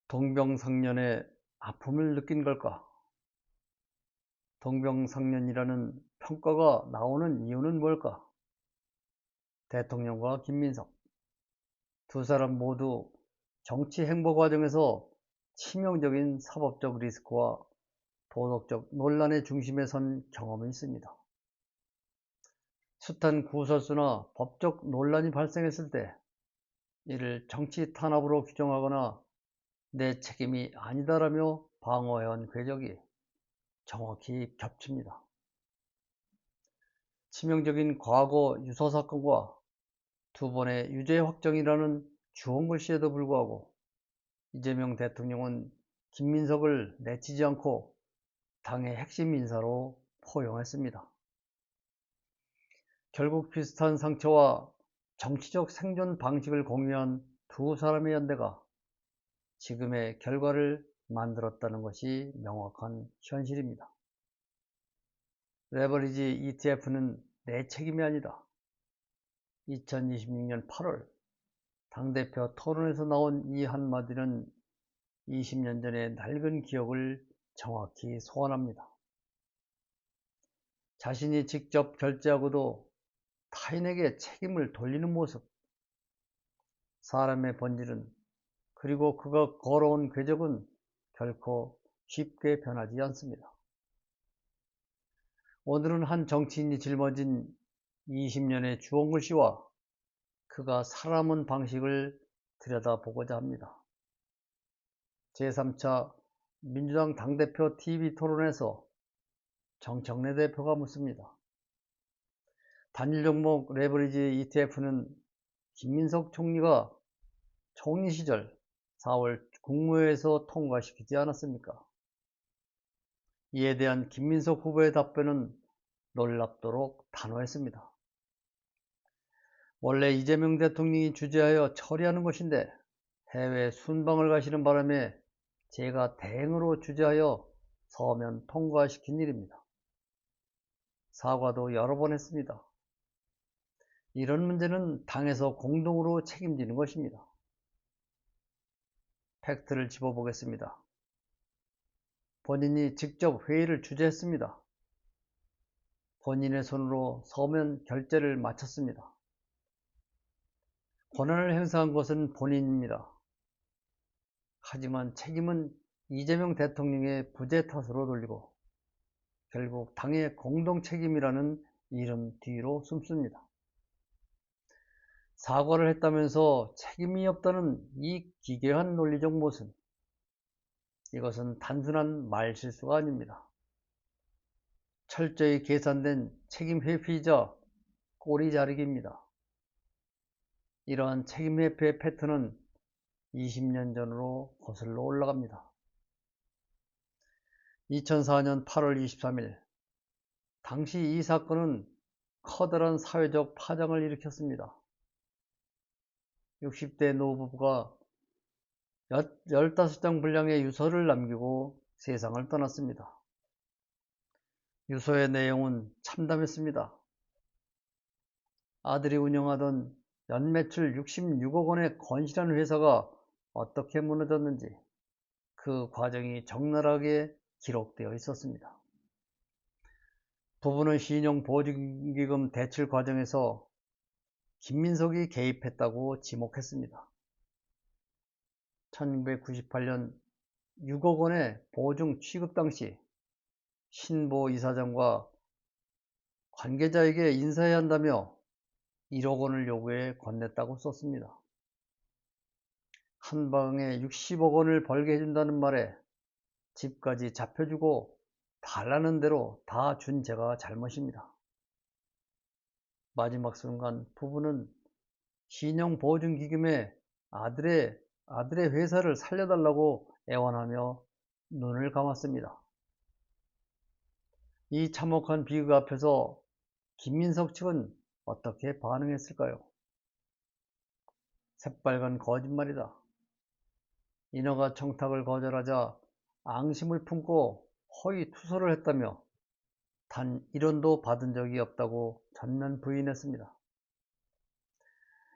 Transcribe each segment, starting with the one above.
동병상련의 아픔을 느낀 걸까? 동병상련이라는 평가가 나오는 이유는 뭘까? 대통령과 김민석 두 사람 모두 정치 행보 과정에서 치명적인 사법적 리스크와 도덕적 논란의 중심에 선 경험이 있습니다. 숱한 구설수나 법적 논란이 발생했을 때 이를 정치 탄압으로 규정하거나 내 책임이 아니다라며 방어해온 궤적이 정확히 겹칩니다. 치명적인 과거 유서 사건과 두 번의 유죄 확정이라는 주홍글씨에도 불구하고 이재명 대통령은 김민석을 내치지 않고 당의 핵심 인사로 포용했습니다. 결국 비슷한 상처와 정치적 생존 방식을 공유한 두 사람의 연대가 지금의 결과를 만들었다는 것이 명확한 현실입니다. 레버리지 ETF는 내 책임이 아니다. 2026년 8월 당대표 토론에서 나온 이 한마디는 20년 전의 낡은 기억을 정확히 소환합니다. 자신이 직접 결제하고도 타인에게 책임을 돌리는 모습, 사람의 본질은 그리고 그가 걸어온 궤적은 결코 쉽게 변하지 않습니다. 오늘은 한 정치인이 짊어진 20년의 주홍글씨와 그가 살아남은 방식을 들여다보고자 합니다. 제3차 민주당 당대표 TV 토론에서 정청래 대표가 묻습니다. 단일 종목 레버리지 ETF는 김민석 총리가 총리 시절 4월 국무회에서 통과시키지 않았습니까? 이에 대한 김민석 후보의 답변은 놀랍도록 단호했습니다. 원래 이재명 대통령이 주재하여 처리하는 것인데 해외 순방을 가시는 바람에 제가 대행으로 주재하여 서면 통과시킨 일입니다. 사과도 여러 번 했습니다. 이런 문제는 당에서 공동으로 책임지는 것입니다. 팩트를 짚어보겠습니다. 본인이 직접 회의를 주재했습니다. 본인의 손으로 서면 결제를 마쳤습니다. 권한을 행사한 것은 본인입니다. 하지만 책임은 이재명 대통령의 부재 탓으로 돌리고 결국 당의 공동 책임이라는 이름 뒤로 숨습니다. 사과를 했다면서 책임이 없다는 이 기괴한 논리적 모순, 이것은 단순한 말실수가 아닙니다. 철저히 계산된 책임 회피이자 꼬리 자르기입니다. 이러한 책임 회피의 패턴은 20년 전으로 거슬러 올라갑니다. 2004년 8월 23일 당시 이 사건은 커다란 사회적 파장을 일으켰습니다. 60대 노부부가 15장 분량의 유서를 남기고 세상을 떠났습니다. 유서의 내용은 참담했습니다. 아들이 운영하던 연매출 66억 원의 건실한 회사가 어떻게 무너졌는지 그 과정이 적나라하게 기록되어 있었습니다. 부부는 신용보증기금 대출 과정에서 김민석이 개입했다고 지목했습니다. 1998년 6억 원의 보증 취급 당시 신보 이사장과 관계자에게 인사해야 한다며 1억 원을 요구해 건넸다고 썼습니다. 한 방에 60억 원을 벌게 해준다는 말에 집까지 잡혀주고 달라는 대로 다 준 제가 잘못입니다. 마지막 순간 부부는 신용보증기금에 아들의 회사를 살려달라고 애원하며 눈을 감았습니다. 이 참혹한 비극 앞에서 김민석 측은 어떻게 반응했을까요? 새빨간 거짓말이다. 인허가 청탁을 거절하자 앙심을 품고 허위 투서를 했다며 단 1원도 받은 적이 없다고 전면 부인했습니다.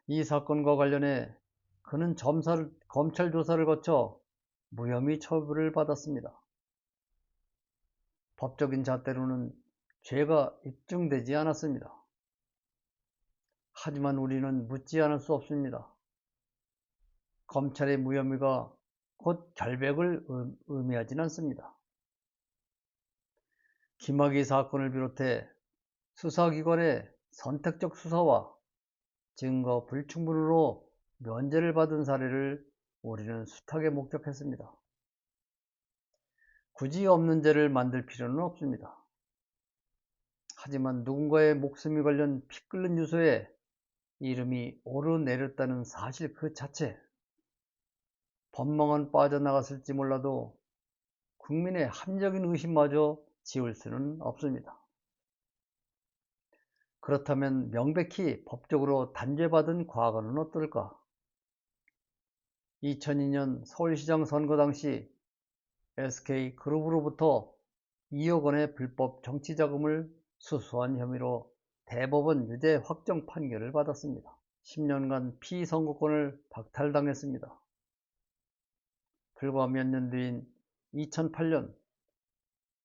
이 사건과 관련해 그는 검찰 조사를 거쳐 무혐의 처벌을 받았습니다. 법적인 잣대로는 죄가 입증되지 않았습니다. 하지만 우리는 묻지 않을 수 없습니다. 검찰의 무혐의가 곧 결백을 의미하지는 않습니다. 김학의 사건을 비롯해 수사기관의 선택적 수사와 증거 불충분으로 면제를 받은 사례를 우리는 숱하게 목격했습니다. 굳이 없는 죄를 만들 필요는 없습니다. 하지만 누군가의 목숨이 걸린 피 끓는 유서에 이름이 오르내렸다는 사실 그 자체, 법망은 빠져나갔을지 몰라도 국민의 합리적인 의심마저 지울 수는 없습니다. 그렇다면 명백히 법적으로 단죄받은 과거는 어떨까? 2002년 서울시장 선거 당시 SK그룹으로부터 2억 원의 불법 정치자금을 수수한 혐의로 대법원 유죄 확정 판결을 받았습니다. 10년간 피선거권을 박탈당했습니다. 불과 몇 년 뒤인 2008년,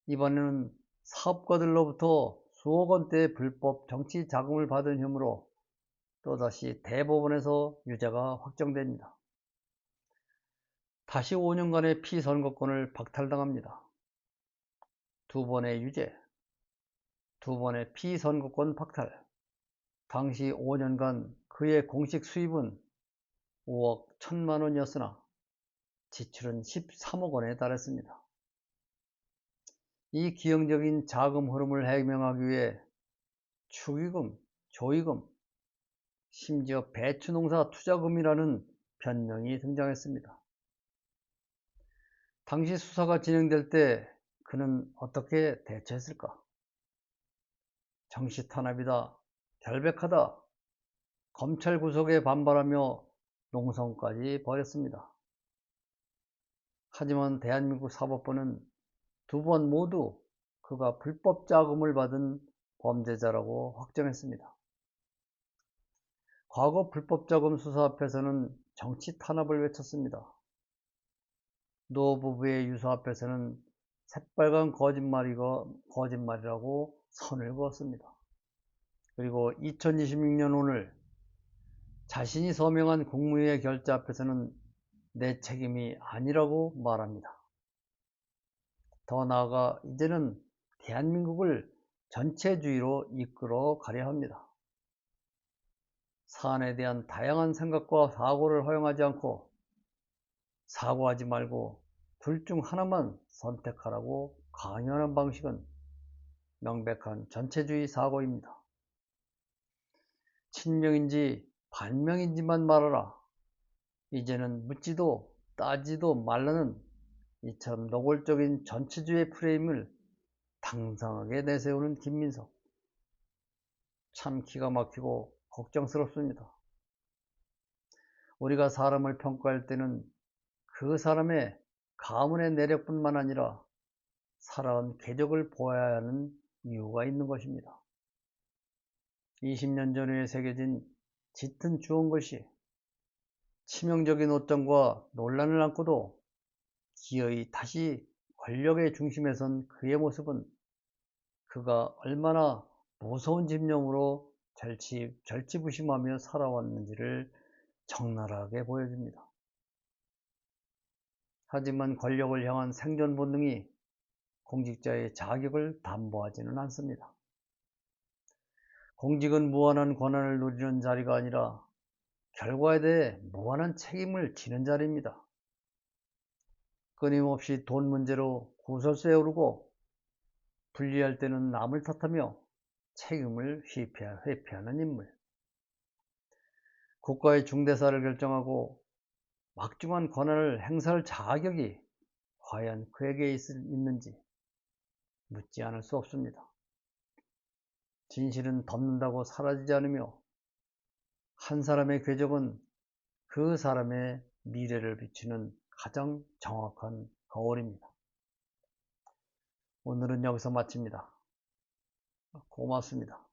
이번에는 사업가들로부터 수억 원대의 불법 정치 자금을 받은 혐의로 또다시 대법원에서 유죄가 확정됩니다. 다시 5년간의 피선거권을 박탈당합니다. 두 번의 유죄, 두 번의 피선거권 박탈. 당시 5년간 그의 공식 수입은 5억 1천만 원이었으나 지출은 13억 원에 달했습니다. 이 기형적인 자금 흐름을 해명하기 위해 축의금, 조의금, 심지어 배추농사 투자금이라는 변명이 등장했습니다. 당시 수사가 진행될 때 그는 어떻게 대처했을까? 정시 탄압이다, 결백하다, 검찰 구속에 반발하며 농성까지 벌였습니다. 하지만 대한민국 사법부는 두 번 모두 그가 불법 자금을 받은 범죄자라고 확정했습니다. 과거 불법 자금 수사 앞에서는 정치 탄압을 외쳤습니다. 노 부부의 유서 앞에서는 새빨간 거짓말이라고 선을 그었습니다. 그리고 2026년 오늘 자신이 서명한 국무회의 결재 앞에서는 내 책임이 아니라고 말합니다. 더 나아가 이제는 대한민국을 전체주의로 이끌어 가려 합니다. 사안에 대한 다양한 생각과 사고를 허용하지 않고 사고하지 말고 둘 중 하나만 선택하라고 강요하는 방식은 명백한 전체주의 사고입니다. 친명인지 반명인지만 말하라. 이제는 묻지도 따지도 말라는 이처럼 노골적인 전체주의 프레임을 당당하게 내세우는 김민석. 참 기가 막히고 걱정스럽습니다. 우리가 사람을 평가할 때는 그 사람의 가문의 내력뿐만 아니라 살아온 궤적을 보아야 하는 이유가 있는 것입니다. 20년 전에 새겨진 짙은 주홍글씨, 치명적인 오점과 논란을 안고도 기어이 다시 권력의 중심에 선 그의 모습은 그가 얼마나 무서운 집념으로 절치부심하며 살아왔는지를 적나라하게 보여줍니다. 하지만 권력을 향한 생존 본능이 공직자의 자격을 담보하지는 않습니다. 공직은 무한한 권한을 누리는 자리가 아니라 결과에 대해 무한한 책임을 지는 자리입니다. 끊임없이 돈 문제로 구설수에 오르고 불리할 때는 남을 탓하며 책임을 회피하는 인물. 국가의 중대사를 결정하고 막중한 권한을 행사할 자격이 과연 그에게 있는지 묻지 않을 수 없습니다. 진실은 덮는다고 사라지지 않으며 한 사람의 궤적은 그 사람의 미래를 비추는 가장 정확한 거울입니다. 오늘은 여기서 마칩니다. 고맙습니다.